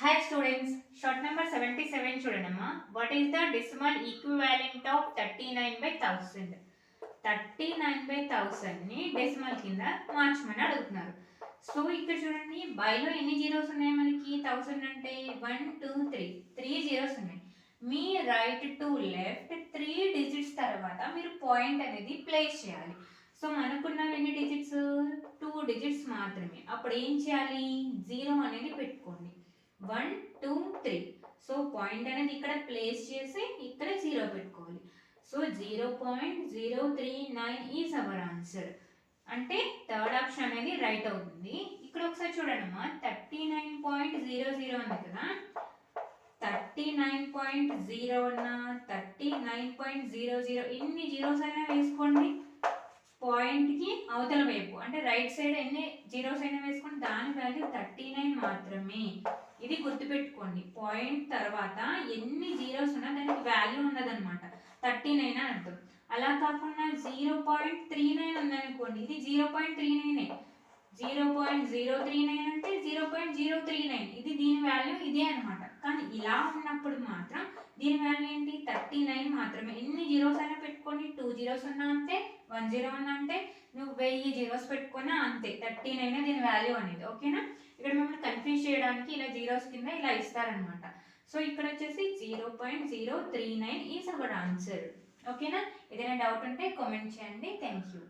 Hi students, short number 77 చూడండమ్మా. What is the decimal equivalent of 39/1000? 39/1000 ని decimal కింద మార్చమని అడుగుతున్నారు. సో ఇక్కడ చూడండి బైలో ఎన్ని జీరోస్ ఉన్నాయి మనకి 1000 అంటే 1 2 3 3 జీరోస్ ఉన్నాయి. మీ రైట్ టు లెఫ్ట్ 3 డిజిట్స్ తర్వాత మీరు పాయింట్ అనేది ప్లేస్ చేయాలి. సో మనకున్న ఎన్ని డిజిట్స్ 2 డిజిట్స్ మాత్రమే. అప్పుడు ఏం చేయాలి 0 అనేది పెట్టుకోండి. 1 2 3 సో పాయింట్ అనేది ఇక్కడ ప్లేస్ చేసి ఇక్కడ 0 పెట్టుకోవాలి. So 0.039 is our answer. అంటే థర్డ్ ఆప్షన్ అనేది రైట్ అవుతుంది. ఇక్కడ ఒకసారి చూడండి అమ్మా 39.00 ఉంది కదా 39.0 అన్నా 39.00 ఎన్ని జీరోస్ అయినా వేసుకోండి పాయింట్ కి అవతల వైపు అంటే రైట్ సైడ్ ఎన్ని జీరోస్ అయినా వేసుకోండి దాని వాల్యూ 39 మాత్రమే. ఇది గుర్తుపెట్టుకోండి పాయింట్ తర్వాత ఎన్ని జీరోస్ ఉన్నా దానికి వాల్యూ ఉన్నదన్నమాట 39 అని అర్థం. అలా కాకుండా 0.39 ఉందనుకోండి ఇది 0.39 0.039 అంటే 0.039 ఇది దీని వాల్యూ ఇదే అనమాట. కానీ ఇలా ఉన్నప్పుడు మాత్రం దీని వాల్యూ ఏంటి 39 మాత్రమే. ఎన్ని జీరోస్ అయినా పెట్టుకోండి 2 జీరోస్ ఉన్నా అంతే 1 జీరో ఉన్నా అంటే నువ్వు 1000 జీరోస్ పెట్టుకున్నా అంతే 39 దీని వాల్యూ అనేది. ఓకేనా ఇక్కడ మిమ్మల్ని కన్ఫ్యూజ్ చేయడానికి ఇలా జీరోస్ కింద ఇలా ఇస్తారనమాట. సో ఇక్కడ వచ్చేసి 0.039 ఈజ్ అవర్ ఆన్సర్. ఓకేనా ఏదైనా డౌట్ ఉంటే కామెంట్ చేయండి. Thank you.